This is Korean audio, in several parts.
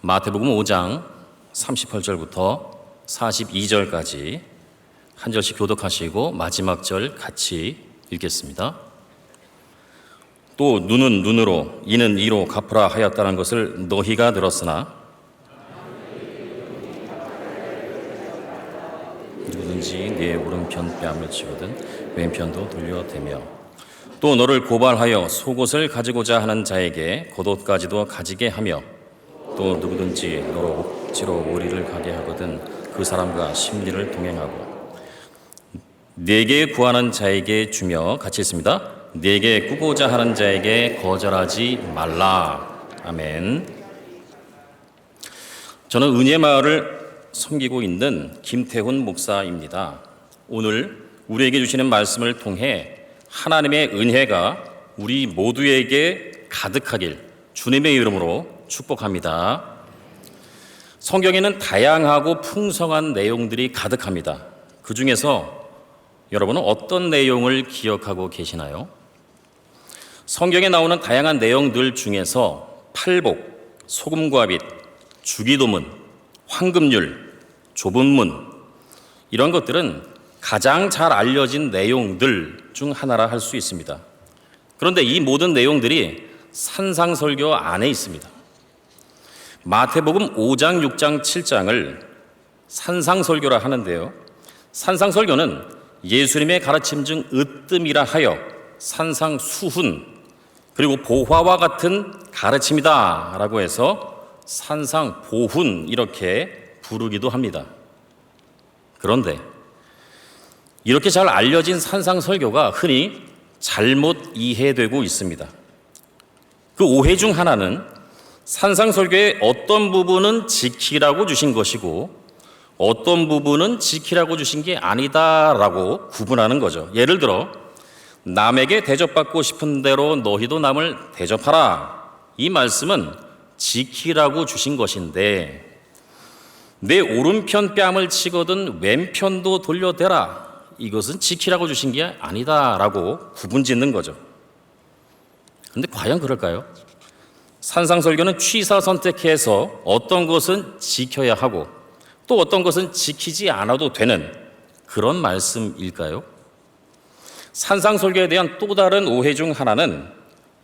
마태복음 5장 38절부터 42절까지 한 절씩 교독하시고 마지막 절 같이 읽겠습니다. 또 눈은 눈으로 이는 이로 갚으라 하였다는 것을 너희가 들었으나 누구든지 네 오른편 뺨을 치거든 왼편도 돌려대며 또 너를 고발하여 속옷을 가지고자 하는 자에게 겉옷까지도 가지게 하며 또 누구든지 너로 억지로 머리를 가게 하거든 그 사람과 심리를 동행하고 네게 구하는 자에게 주며 같이 있습니다. 네게 꾸고자 하는 자에게 거절하지 말라. 아멘. 저는 은혜마을을 섬기고 있는 김태훈 목사입니다. 오늘 우리에게 주시는 말씀을 통해 하나님의 은혜가 우리 모두에게 가득하길 주님의 이름으로 축복합니다. 성경에는 다양하고 풍성한 내용들이 가득합니다. 그 중에서 여러분은 어떤 내용을 기억하고 계시나요? 성경에 나오는 다양한 내용들 중에서 팔복, 소금과 빛, 주기도문, 황금률, 좁은 문 이런 것들은 가장 잘 알려진 내용들 중 하나라 할 수 있습니다. 그런데 이 모든 내용들이 산상설교 안에 있습니다. 마태복음 5장, 6장, 7장을 산상설교라 하는데요. 산상설교는 예수님의 가르침 중 으뜸이라 하여 산상수훈 그리고 보화와 같은 가르침이다 라고 해서 산상보훈 이렇게 부르기도 합니다. 그런데 이렇게 잘 알려진 산상설교가 흔히 잘못 이해되고 있습니다. 그 오해 중 하나는 산상설교의 어떤 부분은 지키라고 주신 것이고 어떤 부분은 지키라고 주신 게 아니다라고 구분하는 거죠. 예를 들어 남에게 대접받고 싶은 대로 너희도 남을 대접하라. 이 말씀은 지키라고 주신 것인데 내 오른편 뺨을 치거든 왼편도 돌려대라. 이것은 지키라고 주신 게 아니다라고 구분 짓는 거죠. 그런데 과연 그럴까요? 산상설교는 취사선택해서 어떤 것은 지켜야 하고 또 어떤 것은 지키지 않아도 되는 그런 말씀일까요? 산상설교에 대한 또 다른 오해 중 하나는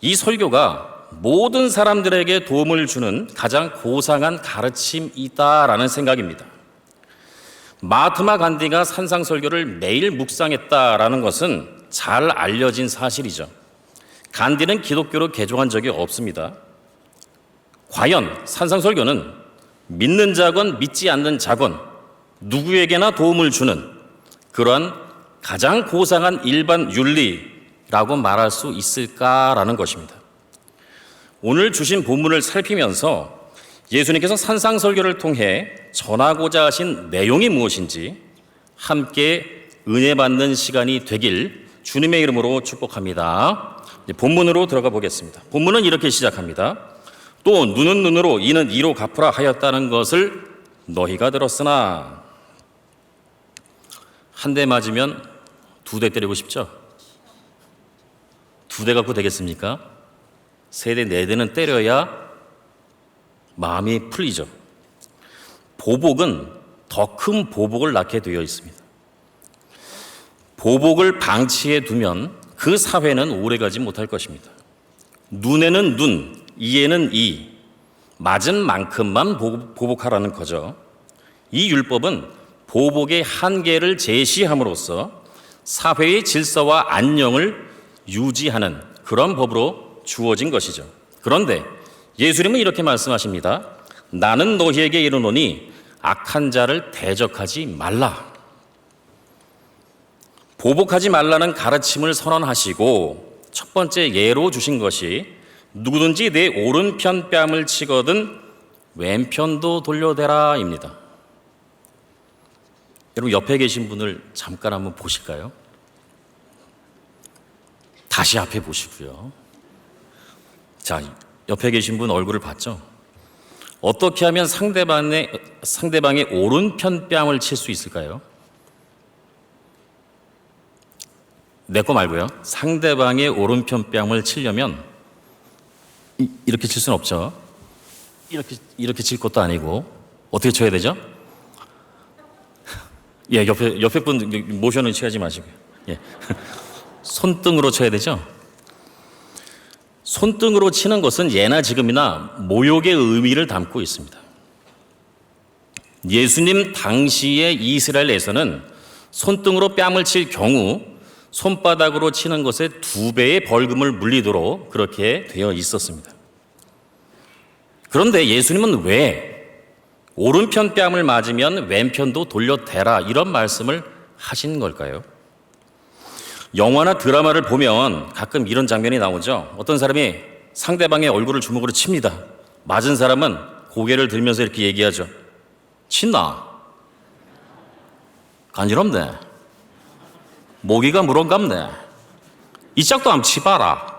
이 설교가 모든 사람들에게 도움을 주는 가장 고상한 가르침이다라는 생각입니다. 마하트마 간디가 산상설교를 매일 묵상했다라는 것은 잘 알려진 사실이죠. 간디는 기독교로 개종한 적이 없습니다. 과연 산상설교는 믿는 자건 믿지 않는 자건 누구에게나 도움을 주는 그러한 가장 고상한 일반 윤리라고 말할 수 있을까라는 것입니다. 오늘 주신 본문을 살피면서 예수님께서 산상설교를 통해 전하고자 하신 내용이 무엇인지 함께 은혜 받는 시간이 되길 주님의 이름으로 축복합니다. 본문으로 들어가 보겠습니다. 본문은 이렇게 시작합니다. 또 눈은 눈으로 이는 이로 갚으라 하였다는 것을 너희가 들었으나 한 대 맞으면 두 대 때리고 싶죠? 두 대 갖고 되겠습니까? 세 대, 네 대는 때려야 마음이 풀리죠. 보복은 더 큰 보복을 낳게 되어 있습니다. 보복을 방치해 두면 그 사회는 오래가지 못할 것입니다. 눈에는 눈, 이에는 이, 맞은 만큼만 보복하라는 거죠. 이 율법은 보복의 한계를 제시함으로써 사회의 질서와 안녕을 유지하는 그런 법으로 주어진 것이죠. 그런데 예수님은 이렇게 말씀하십니다. 나는 너희에게 이르노니 악한 자를 대적하지 말라. 보복하지 말라는 가르침을 선언하시고 첫 번째 예로 주신 것이 누구든지 내 오른편 뺨을 치거든 왼편도 돌려대라입니다. 여러분 옆에 계신 분을 잠깐 한번 보실까요? 다시 앞에 보시고요. 자, 옆에 계신 분 얼굴을 봤죠? 어떻게 하면 상대방의 오른편 뺨을 칠 수 있을까요? 내 거 말고요. 상대방의 오른편 뺨을 치려면 이렇게 칠 수는 없죠. 이렇게 칠 것도 아니고 어떻게 쳐야 되죠? 예, 옆에 분 모션은 취하지 마시고요. 예. 손등으로 쳐야 되죠? 손등으로 치는 것은 예나 지금이나 모욕의 의미를 담고 있습니다. 예수님 당시의 이스라엘에서는 손등으로 뺨을 칠 경우 손바닥으로 치는 것에 2배의 벌금을 물리도록 그렇게 되어 있었습니다. 그런데 예수님은 왜 오른편 뺨을 맞으면 왼편도 돌려대라 이런 말씀을 하신 걸까요? 영화나 드라마를 보면 가끔 이런 장면이 나오죠. 어떤 사람이 상대방의 얼굴을 주먹으로 칩니다. 맞은 사람은 고개를 들면서 이렇게 얘기하죠. 친나? 간지럽네. 모기가 물어감네. 이 짝도 한번 치봐라.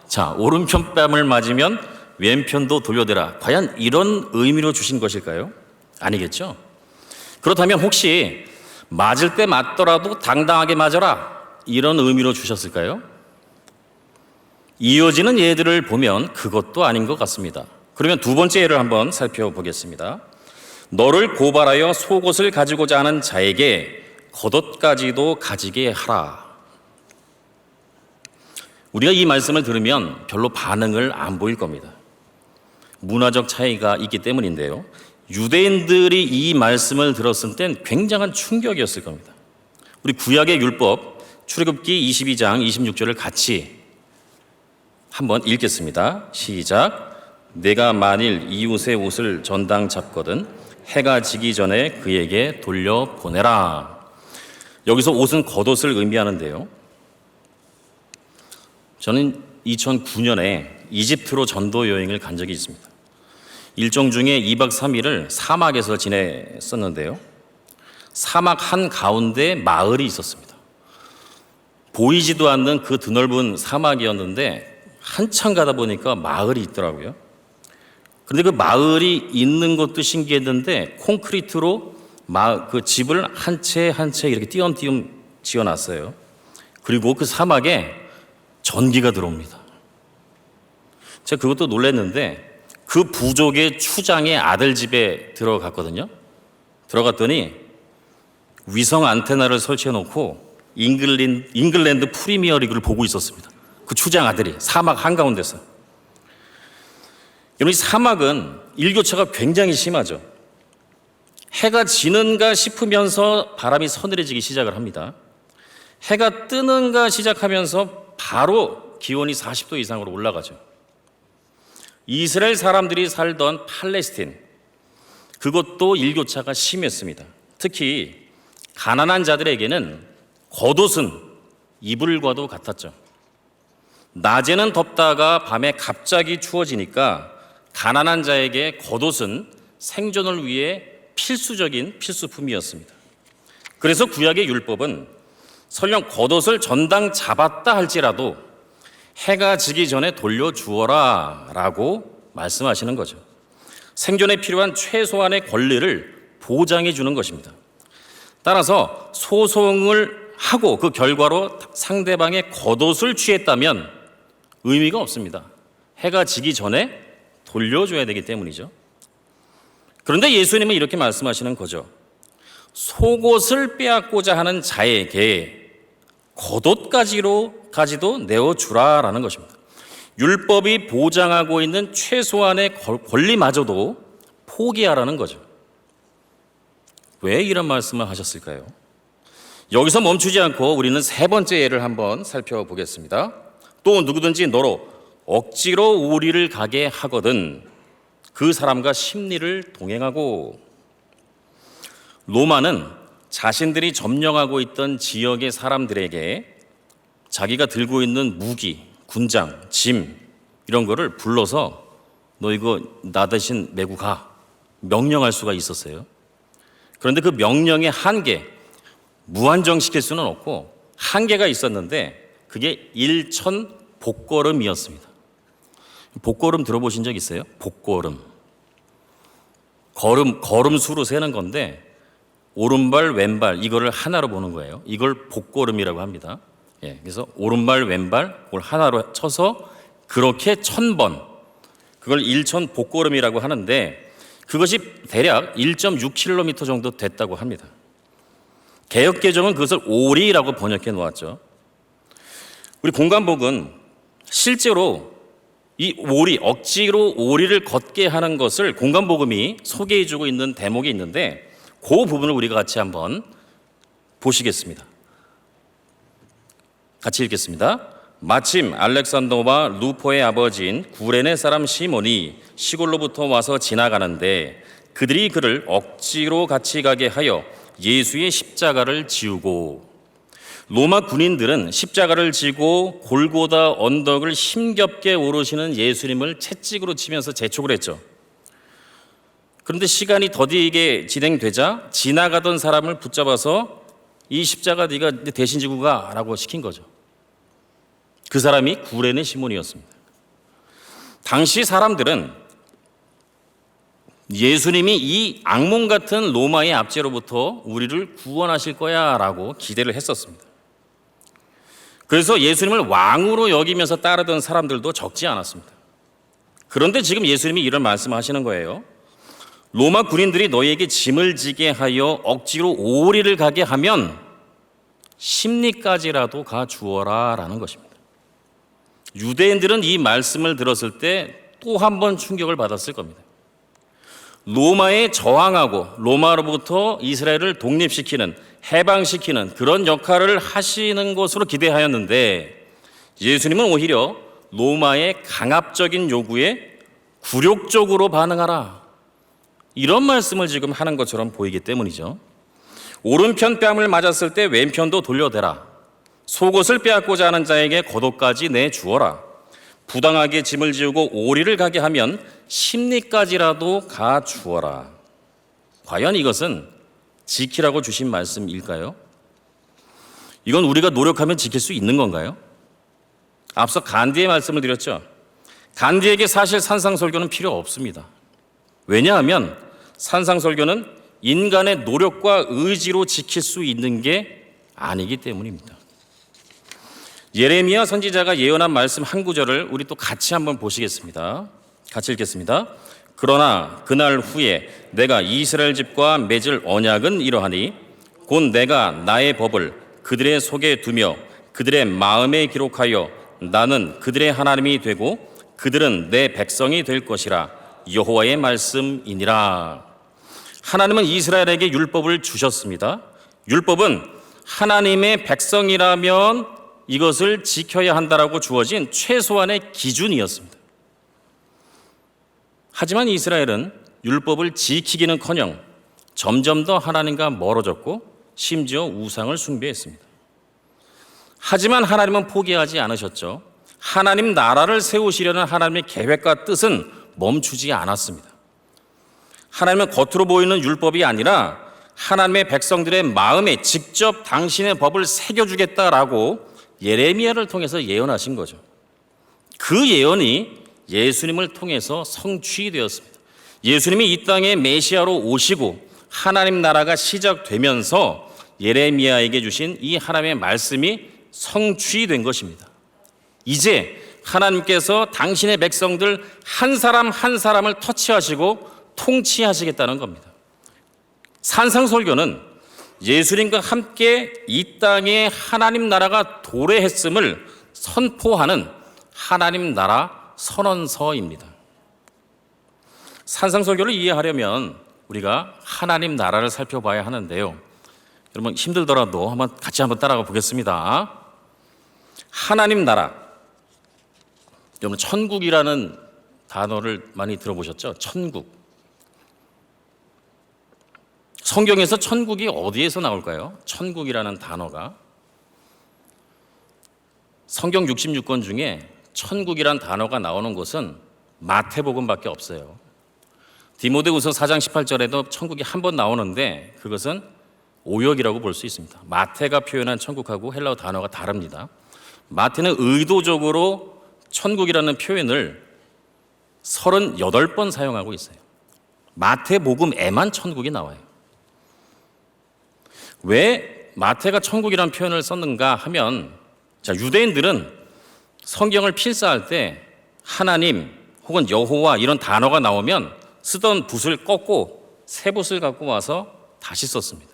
자, 오른편 뺨을 맞으면 왼편도 돌려대라. 과연 이런 의미로 주신 것일까요? 아니겠죠? 그렇다면 혹시 맞을 때 맞더라도 당당하게 맞아라. 이런 의미로 주셨을까요? 이어지는 예들을 보면 그것도 아닌 것 같습니다. 그러면 두 번째 예를 한번 살펴보겠습니다. 너를 고발하여 속옷을 가지고자 하는 자에게 겉옷까지도 가지게 하라. 우리가 이 말씀을 들으면 별로 반응을 안 보일 겁니다. 문화적 차이가 있기 때문인데요. 유대인들이 이 말씀을 들었을 땐 굉장한 충격이었을 겁니다. 우리 구약의 율법 출애굽기 22장 26절을 같이 한번 읽겠습니다. 시작. 내가 만일 이웃의 옷을 전당 잡거든 해가 지기 전에 그에게 돌려보내라. 여기서 옷은 겉옷을 의미하는데요. 저는 2009년에 이집트로 전도 여행을 간 적이 있습니다. 일정 중에 2박 3일을 사막에서 지냈었는데요. 사막 한가운데 마을이 있었습니다. 보이지도 않는 그 드넓은 사막이었는데 한참 가다 보니까 마을이 있더라고요. 그런데 그 마을이 있는 것도 신기했는데 콘크리트로 그 집을 한 채 한 채 이렇게 띄엄띄엄 지어놨어요. 그리고 그 사막에 전기가 들어옵니다. 제가 그것도 놀랐는데 그 부족의 추장의 아들 집에 들어갔거든요. 들어갔더니 위성 안테나를 설치해 놓고 잉글랜드 프리미어 리그를 보고 있었습니다. 그 추장 아들이 사막 한가운데서. 여러분, 이 사막은 일교차가 굉장히 심하죠. 해가 지는가 싶으면서 바람이 서늘해지기 시작을 합니다. 해가 뜨는가 시작하면서 바로 기온이 40도 이상으로 올라가죠. 이스라엘 사람들이 살던 팔레스틴, 그것도 일교차가 심했습니다. 특히 가난한 자들에게는 겉옷은 이불과도 같았죠. 낮에는 덥다가 밤에 갑자기 추워지니까 가난한 자에게 겉옷은 생존을 위해 필수적인 필수품이었습니다. 그래서 구약의 율법은 설령 겉옷을 전당 잡았다 할지라도 해가 지기 전에 돌려주어라 라고 말씀하시는 거죠. 생존에 필요한 최소한의 권리를 보장해 주는 것입니다. 따라서 소송을 하고 그 결과로 상대방의 겉옷을 취했다면 의미가 없습니다. 해가 지기 전에 돌려줘야 되기 때문이죠. 그런데 예수님은 이렇게 말씀하시는 거죠. 속옷을 빼앗고자 하는 자에게 겉옷까지도 내어주라라는 것입니다. 율법이 보장하고 있는 최소한의 권리마저도 포기하라는 거죠. 왜 이런 말씀을 하셨을까요? 여기서 멈추지 않고 우리는 세 번째 예를 한번 살펴보겠습니다. 또 누구든지 너로 억지로 우리를 가게 하거든 그 사람과 심리를 동행하고. 로마는 자신들이 점령하고 있던 지역의 사람들에게 자기가 들고 있는 무기, 군장, 짐 이런 거를 불러서 너 이거 나 대신 메고 가 명령할 수가 있었어요. 그런데 그 명령의 한계, 무한정시킬 수는 없고 한계가 있었는데 그게 1천 복걸음이었습니다. 복걸음 들어보신 적 있어요? 복걸음. 걸음 수로 세는 건데 오른발 왼발 이거를 하나로 보는 거예요. 이걸 복걸음이라고 합니다. 그래서 오른발 왼발 그걸 하나로 쳐서 그렇게 1000번 그걸 일천 복걸음이라고 하는데 그것이 대략 1.6km 정도 됐다고 합니다. 개역개정은 그것을 오리라고 번역해 놓았죠. 우리 공관복은 실제로 이 오리, 억지로 오리를 걷게 하는 것을 공관복음이 소개해주고 있는 대목이 있는데 그 부분을 우리가 같이 한번 보시겠습니다. 같이 읽겠습니다. 마침 알렉산더와 루포의 아버지인 구레네 사람 시몬이 시골로부터 와서 지나가는데 그들이 그를 억지로 같이 가게 하여 예수의 십자가를 지우고, 로마 군인들은 십자가를 지고 골고다 언덕을 힘겹게 오르시는 예수님을 채찍으로 치면서 재촉을 했죠. 그런데 시간이 더디게 진행되자 지나가던 사람을 붙잡아서 이 십자가 네가 대신 지고 가라고 시킨 거죠. 그 사람이 구레네 시몬이었습니다. 당시 사람들은 예수님이 이 악몽 같은 로마의 압제로부터 우리를 구원하실 거야 라고 기대를 했었습니다. 그래서 예수님을 왕으로 여기면서 따르던 사람들도 적지 않았습니다. 그런데 지금 예수님이 이런 말씀하시는 거예요. 로마 군인들이 너희에게 짐을 지게 하여 억지로 오리를 가게 하면 십리까지라도 가 주어라 라는 것입니다. 유대인들은 이 말씀을 들었을 때 또 한 번 충격을 받았을 겁니다. 로마에 저항하고 로마로부터 이스라엘을 독립시키는, 해방시키는 그런 역할을 하시는 것으로 기대하였는데 예수님은 오히려 로마의 강압적인 요구에 굴욕적으로 반응하라, 이런 말씀을 지금 하는 것처럼 보이기 때문이죠. 오른편 뺨을 맞았을 때 왼편도 돌려대라. 속옷을 빼앗고자 하는 자에게 겉옷까지 내주어라. 부당하게 짐을 지우고 오리를 가게 하면 십리까지라도 가 주어라. 과연 이것은 지키라고 주신 말씀일까요? 이건 우리가 노력하면 지킬 수 있는 건가요? 앞서 간디의 말씀을 드렸죠. 간디에게 사실 산상설교는 필요 없습니다. 왜냐하면 산상설교는 인간의 노력과 의지로 지킬 수 있는 게 아니기 때문입니다. 예레미야 선지자가 예언한 말씀 한 구절을 우리 또 같이 한번 보시겠습니다. 같이 읽겠습니다. 그러나 그날 후에 내가 이스라엘 집과 맺을 언약은 이러하니 곧 내가 나의 법을 그들의 속에 두며 그들의 마음에 기록하여 나는 그들의 하나님이 되고 그들은 내 백성이 될 것이라. 여호와의 말씀이니라. 하나님은 이스라엘에게 율법을 주셨습니다. 율법은 하나님의 백성이라면 이것을 지켜야 한다라고 주어진 최소한의 기준이었습니다. 하지만 이스라엘은 율법을 지키기는커녕 점점 더 하나님과 멀어졌고 심지어 우상을 숭배했습니다. 하지만 하나님은 포기하지 않으셨죠. 하나님 나라를 세우시려는 하나님의 계획과 뜻은 멈추지 않았습니다. 하나님은 겉으로 보이는 율법이 아니라 하나님의 백성들의 마음에 직접 당신의 법을 새겨주겠다라고 예레미야를 통해서 예언하신 거죠. 그 예언이 예수님을 통해서 성취되었습니다. 예수님이 이 땅에 메시아로 오시고 하나님 나라가 시작되면서 예레미야에게 주신 이 하나님의 말씀이 성취된 것입니다. 이제 하나님께서 당신의 백성들 한 사람 한 사람을 터치하시고 통치하시겠다는 겁니다. 산상설교는 예수님과 함께 이 땅에 하나님 나라가 도래했음을 선포하는 하나님 나라 선언서입니다. 산상설교를 이해하려면 우리가 하나님 나라를 살펴봐야 하는데요. 여러분 힘들더라도 같이 한번 따라가 보겠습니다. 하나님 나라. 여러분 천국이라는 단어를 많이 들어보셨죠? 천국. 성경에서 천국이 어디에서 나올까요? 천국이라는 단어가 성경 66권 중에 천국이란 단어가 나오는 곳은 마태복음밖에 없어요. 디모데후서 4장 18절에도 천국이 한 번 나오는데 그것은 오역이라고 볼 수 있습니다. 마태가 표현한 천국하고 헬라어 단어가 다릅니다. 마태는 의도적으로 천국이라는 표현을 38번 사용하고 있어요. 마태복음에만 천국이 나와요. 왜 마태가 천국이라는 표현을 썼는가 하면, 유대인들은 성경을 필사할 때 하나님 혹은 여호와 이런 단어가 나오면 쓰던 붓을 꺾고 새 붓을 갖고 와서 다시 썼습니다.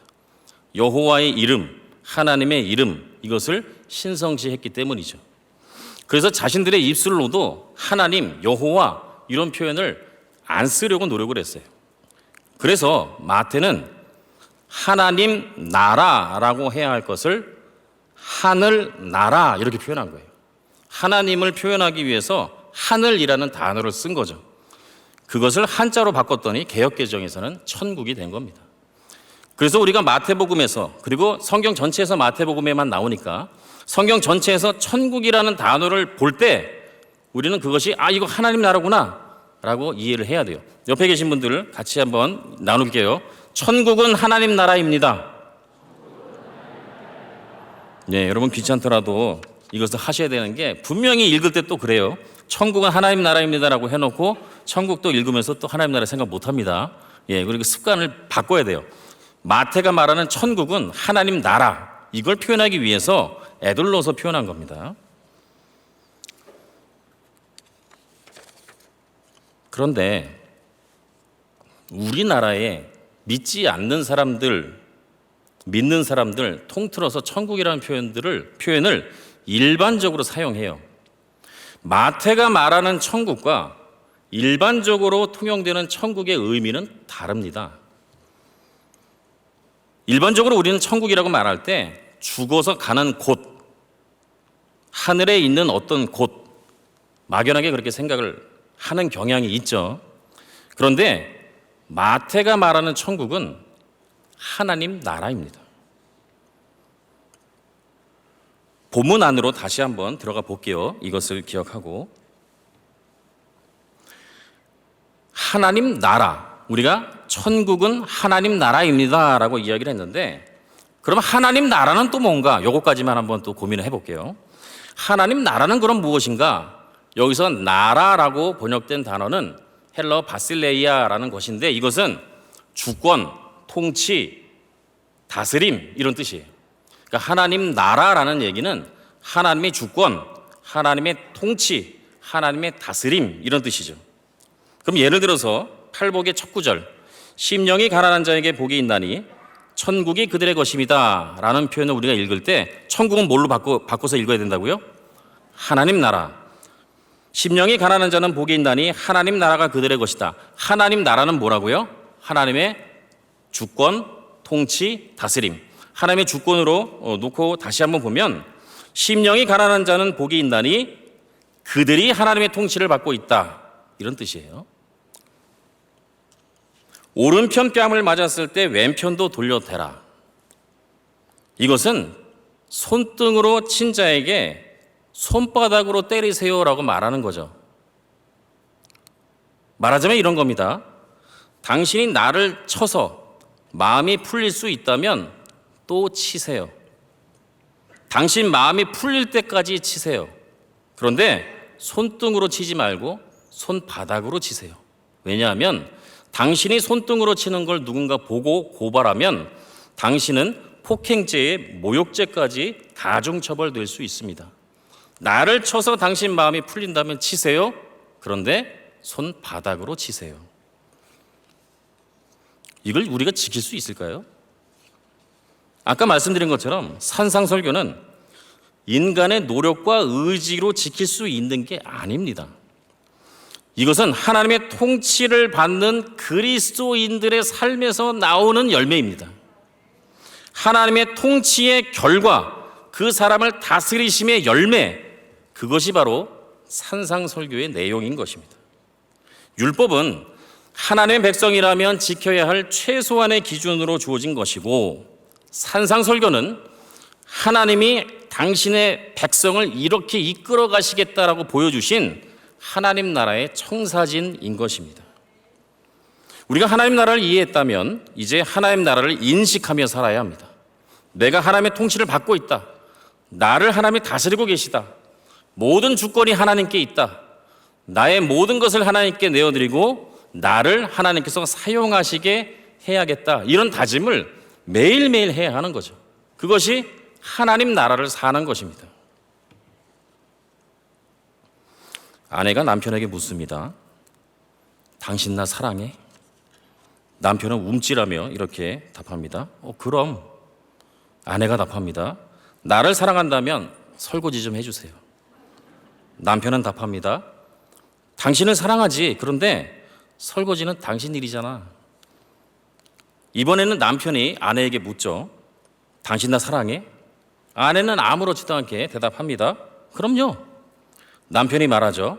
여호와의 이름, 하나님의 이름, 이것을 신성시했기 때문이죠. 그래서 자신들의 입술로도 하나님, 여호와 이런 표현을 안 쓰려고 노력을 했어요. 그래서 마태는 하나님 나라라고 해야 할 것을 하늘 나라 이렇게 표현한 거예요. 하나님을 표현하기 위해서 하늘이라는 단어를 쓴 거죠. 그것을 한자로 바꿨더니 개역개정에서는 천국이 된 겁니다. 그래서 우리가 마태복음에서, 그리고 성경 전체에서 마태복음에만 나오니까 성경 전체에서 천국이라는 단어를 볼 때 우리는 그것이 이거 하나님 나라구나 라고 이해를 해야 돼요. 옆에 계신 분들 같이 한번 나눌게요. 천국은 하나님 나라입니다. 네, 여러분 귀찮더라도 이것을 하셔야 되는 게, 분명히 읽을 때 또 그래요. 천국은 하나님 나라입니다라고 해놓고 천국도 읽으면서 또 하나님 나라 생각 못합니다. 예, 그리고 습관을 바꿔야 돼요. 마태가 말하는 천국은 하나님 나라, 이걸 표현하기 위해서 에둘러서 표현한 겁니다. 그런데 우리나라에 믿지 않는 사람들, 믿는 사람들 통틀어서 천국이라는 표현을 일반적으로 사용해요. 마태가 말하는 천국과 일반적으로 통용되는 천국의 의미는 다릅니다. 일반적으로 우리는 천국이라고 말할 때 죽어서 가는 곳, 하늘에 있는 어떤 곳, 막연하게 그렇게 생각을 하는 경향이 있죠. 그런데 마태가 말하는 천국은 하나님 나라입니다. 본문 안으로 다시 한번 들어가 볼게요. 이것을 기억하고, 하나님 나라, 우리가 천국은 하나님 나라입니다 라고 이야기를 했는데, 그럼 하나님 나라는 또 뭔가, 요거까지만 한번 또 고민을 해볼게요. 하나님 나라는 그럼 무엇인가? 여기서 나라라고 번역된 단어는 헬러 바실레이아라는 것인데, 이것은 주권, 통치, 다스림 이런 뜻이에요. 그러니까 하나님 나라라는 얘기는 하나님의 주권, 하나님의 통치, 하나님의 다스림 이런 뜻이죠. 그럼 예를 들어서 팔복의 첫 구절, 심령이 가난한 자에게 복이 있나니 천국이 그들의 것입니다 라는 표현을 우리가 읽을 때 천국은 뭘로 바꿔서 읽어야 된다고요? 하나님 나라. 심령이 가난한 자는 복이 있나니 하나님 나라가 그들의 것이다. 하나님 나라는 뭐라고요? 하나님의 주권, 통치, 다스림. 하나님의 주권으로 놓고 다시 한번 보면, 심령이 가난한 자는 복이 있나니 그들이 하나님의 통치를 받고 있다, 이런 뜻이에요. 오른편 뺨을 맞았을 때 왼편도 돌려대라. 이것은 손등으로 친 자에게 손바닥으로 때리세요라고 말하는 거죠. 말하자면 이런 겁니다. 당신이 나를 쳐서 마음이 풀릴 수 있다면 또 치세요. 당신 마음이 풀릴 때까지 치세요. 그런데 손등으로 치지 말고 손바닥으로 치세요. 왜냐하면 당신이 손등으로 치는 걸 누군가 보고 고발하면 당신은 폭행죄에 모욕죄까지 가중처벌될 수 있습니다. 나를 쳐서 당신 마음이 풀린다면 치세요. 그런데 손바닥으로 치세요. 이걸 우리가 지킬 수 있을까요? 아까 말씀드린 것처럼 산상설교는 인간의 노력과 의지로 지킬 수 있는 게 아닙니다. 이것은 하나님의 통치를 받는 그리스도인들의 삶에서 나오는 열매입니다. 하나님의 통치의 결과, 그 사람을 다스리심의 열매, 그것이 바로 산상설교의 내용인 것입니다. 율법은 하나님의 백성이라면 지켜야 할 최소한의 기준으로 주어진 것이고, 산상설교는 하나님이 당신의 백성을 이렇게 이끌어 가시겠다라고 보여주신 하나님 나라의 청사진인 것입니다. 우리가 하나님 나라를 이해했다면 이제 하나님 나라를 인식하며 살아야 합니다. 내가 하나님의 통치를 받고 있다. 나를 하나님이 다스리고 계시다. 모든 주권이 하나님께 있다. 나의 모든 것을 하나님께 내어드리고 나를 하나님께서 사용하시게 해야겠다. 이런 다짐을 매일매일 해야 하는 거죠. 그것이 하나님 나라를 사는 것입니다. 아내가 남편에게 묻습니다. 당신 나 사랑해? 남편은 움찔하며 이렇게 답합니다. 그럼. 아내가 답합니다. 나를 사랑한다면 설거지 좀 해주세요. 남편은 답합니다. 당신은 사랑하지. 그런데 설거지는 당신 일이잖아. 이번에는 남편이 아내에게 묻죠. 당신 나 사랑해? 아내는 아무렇지도 않게 대답합니다. 그럼요. 남편이 말하죠.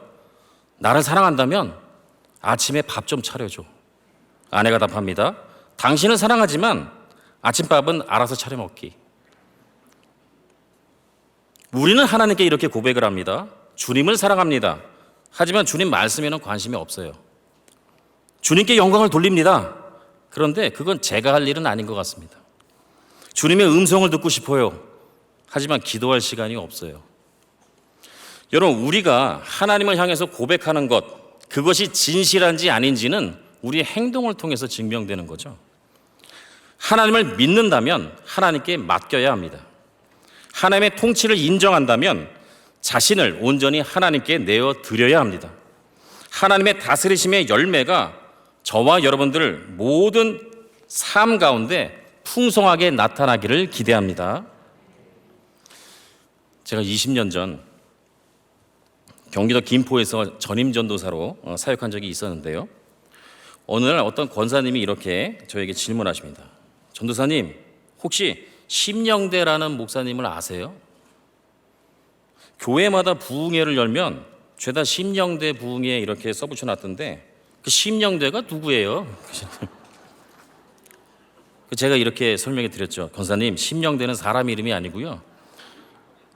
나를 사랑한다면 아침에 밥 좀 차려줘. 아내가 답합니다. 당신은 사랑하지만 아침밥은 알아서 차려 먹기. 우리는 하나님께 이렇게 고백을 합니다. 주님을 사랑합니다. 하지만 주님 말씀에는 관심이 없어요. 주님께 영광을 돌립니다. 그런데 그건 제가 할 일은 아닌 것 같습니다. 주님의 음성을 듣고 싶어요. 하지만 기도할 시간이 없어요. 여러분, 우리가 하나님을 향해서 고백하는 것, 그것이 진실한지 아닌지는 우리의 행동을 통해서 증명되는 거죠. 하나님을 믿는다면 하나님께 맡겨야 합니다. 하나님의 통치를 인정한다면 자신을 온전히 하나님께 내어드려야 합니다. 하나님의 다스리심의 열매가 저와 여러분들 모든 삶 가운데 풍성하게 나타나기를 기대합니다. 제가 20년 전 경기도 김포에서 전임 전도사로 사역한 적이 있었는데요. 어느 날 어떤 권사님이 이렇게 저에게 질문하십니다. 전도사님, 혹시 심령대라는 목사님을 아세요? 교회마다 부흥회를 열면 죄다 심령대 부흥회 이렇게 써붙여놨던데 그 심령대가 누구예요? 제가 이렇게 설명해 드렸죠. 권사님, 심령대는 사람 이름이 아니고요.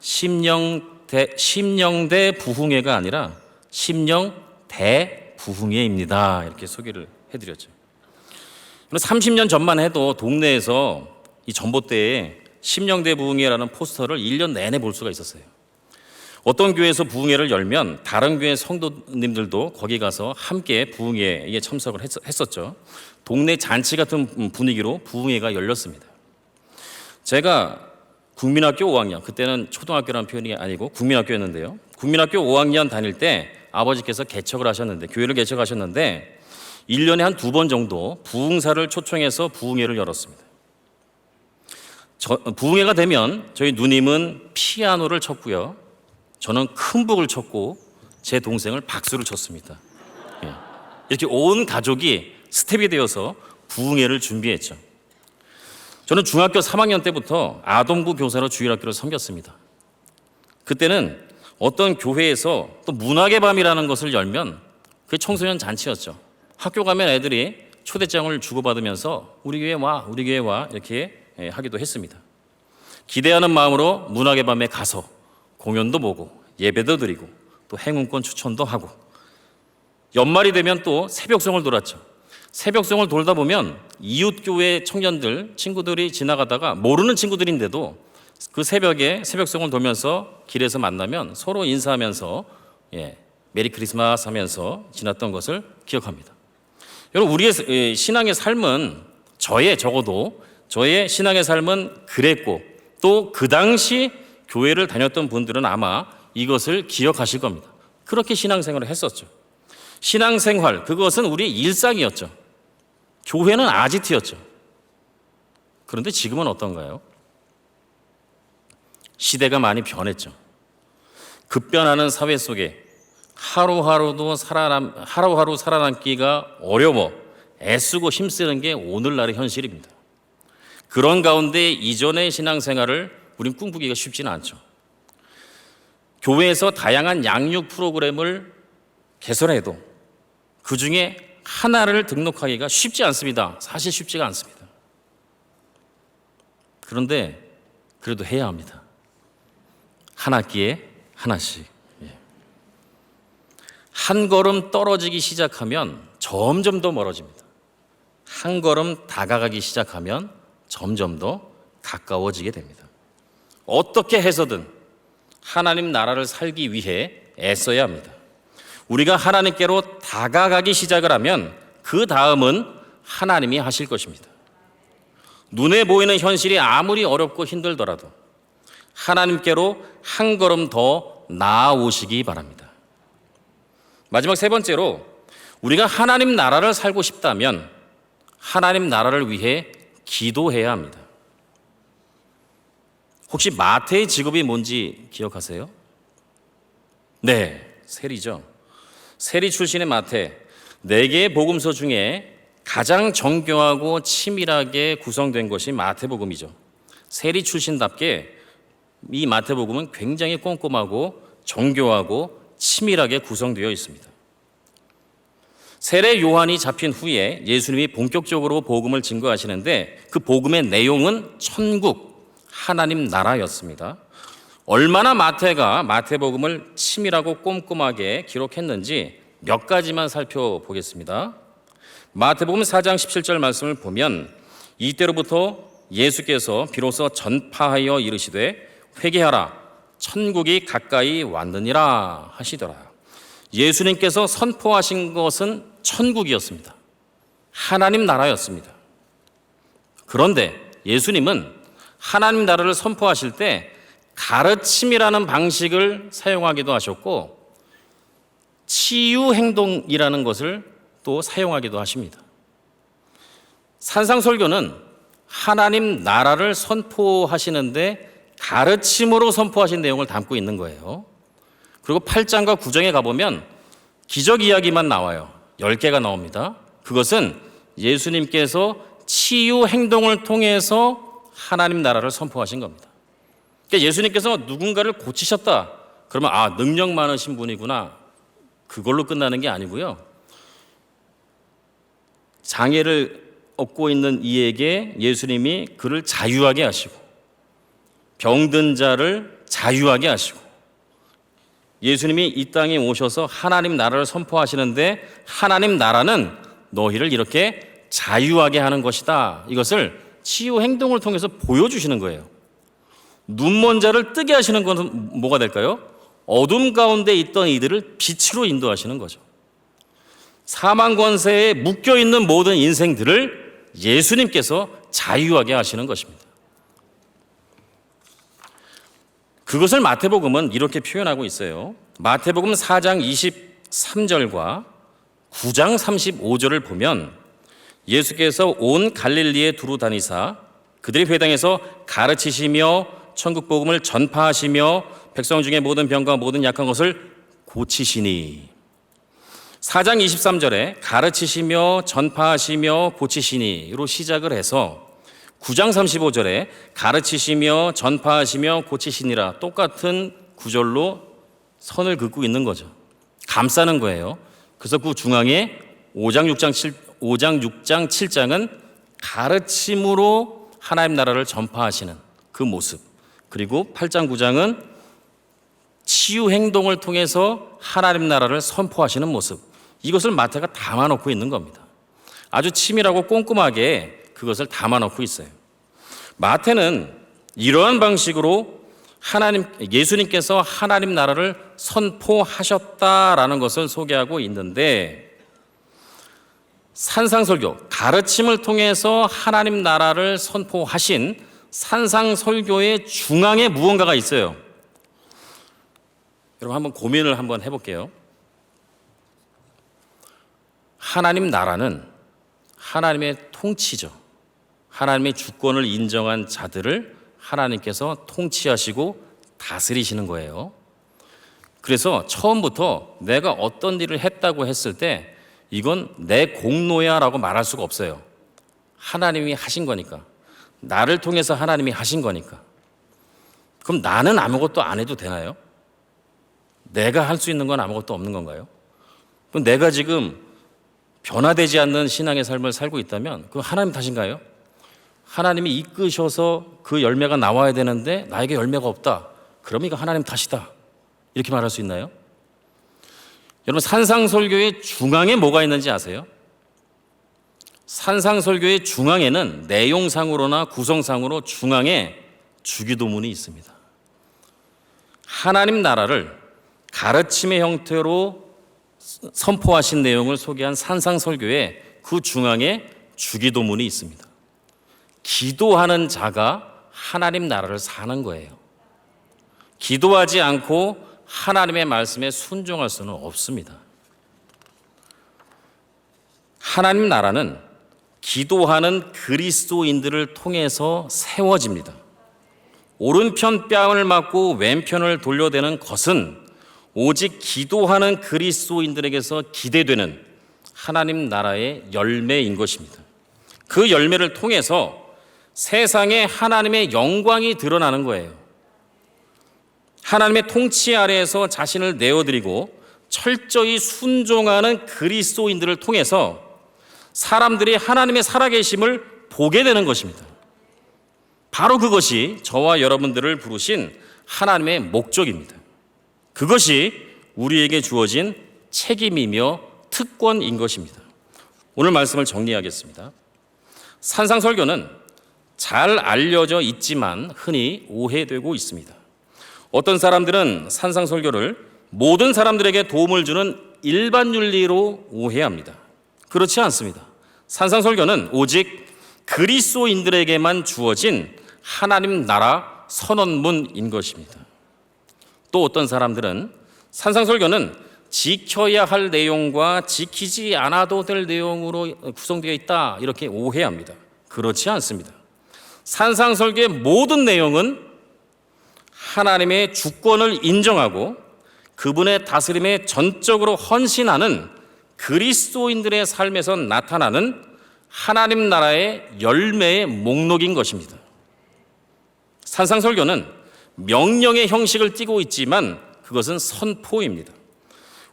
심령대 부흥회가 아니라 심령대 부흥회입니다. 이렇게 소개를 해드렸죠. 30년 전만 해도 동네에서 이 전봇대에 심령대 부흥회라는 포스터를 1년 내내 볼 수가 있었어요. 어떤 교회에서 부흥회를 열면 다른 교회 성도님들도 거기 가서 함께 부흥회에 참석을 했었죠. 동네 잔치 같은 분위기로 부흥회가 열렸습니다. 제가 국민학교 5학년, 그때는 초등학교라는 표현이 아니고 국민학교였는데요. 국민학교 5학년 다닐 때 아버지께서 개척을 하셨는데, 교회를 개척하셨는데 1년에 한 2번 정도 부흥사를 초청해서 부흥회를 열었습니다. 부흥회가 되면 저희 누님은 피아노를 쳤고요. 저는 큰 북을 쳤고 제 동생을 박수를 쳤습니다. 이렇게 온 가족이 스텝이 되어서 부흥회를 준비했죠. 저는 중학교 3학년 때부터 아동부 교사로 주일학교를 섬겼습니다. 그때는 어떤 교회에서 또 문학의 밤이라는 것을 열면 그게 청소년 잔치였죠. 학교 가면 애들이 초대장을 주고받으면서 우리 교회 와, 우리 교회 와 이렇게 하기도 했습니다. 기대하는 마음으로 문학의 밤에 가서 공연도 보고 예배도 드리고 또 행운권 추천도 하고, 연말이 되면 또 새벽송을 돌았죠. 새벽송을 돌다 보면 이웃교회 청년들, 친구들이 지나가다가 모르는 친구들인데도 그 새벽에 새벽송을 돌면서 길에서 만나면 서로 인사하면서 메리 크리스마스 하면서 지났던 것을 기억합니다. 여러분, 우리의 신앙의 삶은 적어도 저의 신앙의 삶은 그랬고, 또 그 당시 교회를 다녔던 분들은 아마 이것을 기억하실 겁니다. 그렇게 신앙생활을 했었죠. 신앙생활, 그것은 우리의 일상이었죠. 교회는 아지트였죠. 그런데 지금은 어떤가요? 시대가 많이 변했죠. 급변하는 사회 속에 하루하루 살아남기가 어려워 애쓰고 힘쓰는 게 오늘날의 현실입니다. 그런 가운데 이전의 신앙생활을 우린 꿈꾸기가 쉽지는 않죠. 교회에서 다양한 양육 프로그램을 개설해도 그 중에 하나를 등록하기가 쉽지 않습니다. 사실 쉽지가 않습니다. 그런데 그래도 해야 합니다. 한 학기에 하나씩. 한 걸음 떨어지기 시작하면 점점 더 멀어집니다. 한 걸음 다가가기 시작하면 점점 더 가까워지게 됩니다. 어떻게 해서든 하나님 나라를 살기 위해 애써야 합니다. 우리가 하나님께로 다가가기 시작을 하면 그 다음은 하나님이 하실 것입니다. 눈에 보이는 현실이 아무리 어렵고 힘들더라도 하나님께로 한 걸음 더 나아오시기 바랍니다. 마지막 세 번째로, 우리가 하나님 나라를 살고 싶다면 하나님 나라를 위해 기도해야 합니다. 혹시 마태의 직업이 뭔지 기억하세요? 네, 세리죠. 세리 출신의 마태, 4개의 복음서 중에 가장 정교하고 치밀하게 구성된 것이 마태복음이죠. 세리 출신답게 이 마태복음은 굉장히 꼼꼼하고 정교하고 치밀하게 구성되어 있습니다. 세례 요한이 잡힌 후에 예수님이 본격적으로 복음을 증거하시는데 그 복음의 내용은 천국, 하나님 나라였습니다. 얼마나 마태가 마태복음을 치밀하고 꼼꼼하게 기록했는지 몇 가지만 살펴보겠습니다. 마태복음 4장 17절 말씀을 보면 이때로부터 예수께서 비로소 전파하여 이르시되 회개하라 천국이 가까이 왔느니라 하시더라. 예수님께서 선포하신 것은 천국이었습니다. 하나님 나라였습니다. 그런데 예수님은 하나님 나라를 선포하실 때 가르침이라는 방식을 사용하기도 하셨고 치유 행동이라는 것을 또 사용하기도 하십니다. 산상설교는 하나님 나라를 선포하시는데 가르침으로 선포하신 내용을 담고 있는 거예요. 그리고 8장과 9장에 가보면 기적 이야기만 나와요. 10개가 나옵니다. 그것은 예수님께서 치유 행동을 통해서 하나님 나라를 선포하신 겁니다. 그러니까 예수님께서 누군가를 고치셨다. 그러면 능력 많으신 분이구나. 그걸로 끝나는 게 아니고요. 장애를 얻고 있는 이에게 예수님이 그를 자유하게 하시고 병든 자를 자유하게 하시고 예수님이 이 땅에 오셔서 하나님 나라를 선포하시는데 하나님 나라는 너희를 이렇게 자유하게 하는 것이다. 이것을 치유 행동을 통해서 보여주시는 거예요. 눈먼 자를 뜨게 하시는 것은 뭐가 될까요? 어둠 가운데 있던 이들을 빛으로 인도하시는 거죠. 사망 권세에 묶여있는 모든 인생들을 예수님께서 자유하게 하시는 것입니다. 그것을 마태복음은 이렇게 표현하고 있어요. 마태복음 4장 23절과 9장 35절을 보면 예수께서 온 갈릴리에 두루 다니사 그들의 회당에서 가르치시며 천국 복음을 전파하시며 백성 중에 모든 병과 모든 약한 것을 고치시니 4장 23절에 가르치시며 전파하시며 고치시니로 시작을 해서 9장 35절에 가르치시며 전파하시며 고치시니라 똑같은 구절로 선을 긋고 있는 거죠. 감싸는 거예요. 그래서 그 중앙에 5장 6장 7장은 가르침으로 하나님 나라를 전파하시는 그 모습, 그리고 8장 9장은 치유 행동을 통해서 하나님 나라를 선포하시는 모습, 이것을 마태가 담아놓고 있는 겁니다. 아주 치밀하고 꼼꼼하게 그것을 담아놓고 있어요. 마태는 이러한 방식으로 예수님께서 하나님 나라를 선포하셨다라는 것을 소개하고 있는데 산상설교, 가르침을 통해서 하나님 나라를 선포하신 산상설교의 중앙에 무언가가 있어요. 여러분 한번 고민을 한번 해볼게요. 하나님 나라는 하나님의 통치죠. 하나님의 주권을 인정한 자들을 하나님께서 통치하시고 다스리시는 거예요. 그래서 처음부터 내가 어떤 일을 했다고 했을 때 이건 내 공로야 라고 말할 수가 없어요. 하나님이 하신 거니까. 나를 통해서 하나님이 하신 거니까. 그럼 나는 아무것도 안 해도 되나요? 내가 할 수 있는 건 아무것도 없는 건가요? 그럼 내가 지금 변화되지 않는 신앙의 삶을 살고 있다면 그건 하나님 탓인가요? 하나님이 이끄셔서 그 열매가 나와야 되는데 나에게 열매가 없다. 그러면 이거 하나님 탓이다. 이렇게 말할 수 있나요? 여러분 산상설교의 중앙에 뭐가 있는지 아세요? 산상설교의 중앙에는 내용상으로나 구성상으로 중앙에 주기도문이 있습니다. 하나님 나라를 가르침의 형태로 선포하신 내용을 소개한 산상설교에 그 중앙에 주기도문이 있습니다. 기도하는 자가 하나님 나라를 사는 거예요. 기도하지 않고 하나님의 말씀에 순종할 수는 없습니다. 하나님 나라는 기도하는 그리스도인들을 통해서 세워집니다. 오른편 뺨을 맞고 왼편을 돌려대는 것은 오직 기도하는 그리스도인들에게서 기대되는 하나님 나라의 열매인 것입니다. 그 열매를 통해서 세상에 하나님의 영광이 드러나는 거예요. 하나님의 통치 아래에서 자신을 내어드리고 철저히 순종하는 그리스도인들을 통해서 사람들이 하나님의 살아계심을 보게 되는 것입니다. 바로 그것이 저와 여러분들을 부르신 하나님의 목적입니다. 그것이 우리에게 주어진 책임이며 특권인 것입니다. 오늘 말씀을 정리하겠습니다. 산상설교는 잘 알려져 있지만 흔히 오해되고 있습니다. 어떤 사람들은 산상설교를 모든 사람들에게 도움을 주는 일반 윤리로 오해합니다. 그렇지 않습니다. 산상설교는 오직 그리스도인들에게만 주어진 하나님 나라 선언문인 것입니다. 또 어떤 사람들은 산상설교는 지켜야 할 내용과 지키지 않아도 될 내용으로 구성되어 있다 이렇게 오해합니다. 그렇지 않습니다. 산상설교의 모든 내용은 하나님의 주권을 인정하고 그분의 다스림에 전적으로 헌신하는 그리스도인들의 삶에서 나타나는 하나님 나라의 열매의 목록인 것입니다. 산상설교는 명령의 형식을 띠고 있지만 그것은 선포입니다.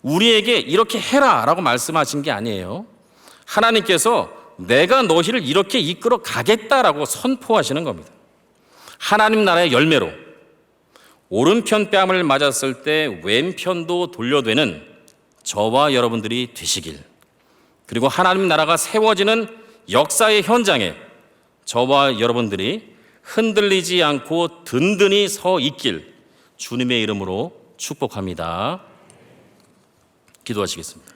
우리에게 이렇게 해라 라고 말씀하신 게 아니에요. 하나님께서 내가 너희를 이렇게 이끌어 가겠다라고 선포하시는 겁니다. 하나님 나라의 열매로 오른편 뺨을 맞았을 때 왼편도 돌려되는 저와 여러분들이 되시길, 그리고 하나님 나라가 세워지는 역사의 현장에 저와 여러분들이 흔들리지 않고 든든히 서 있길 주님의 이름으로 축복합니다. 기도하시겠습니다.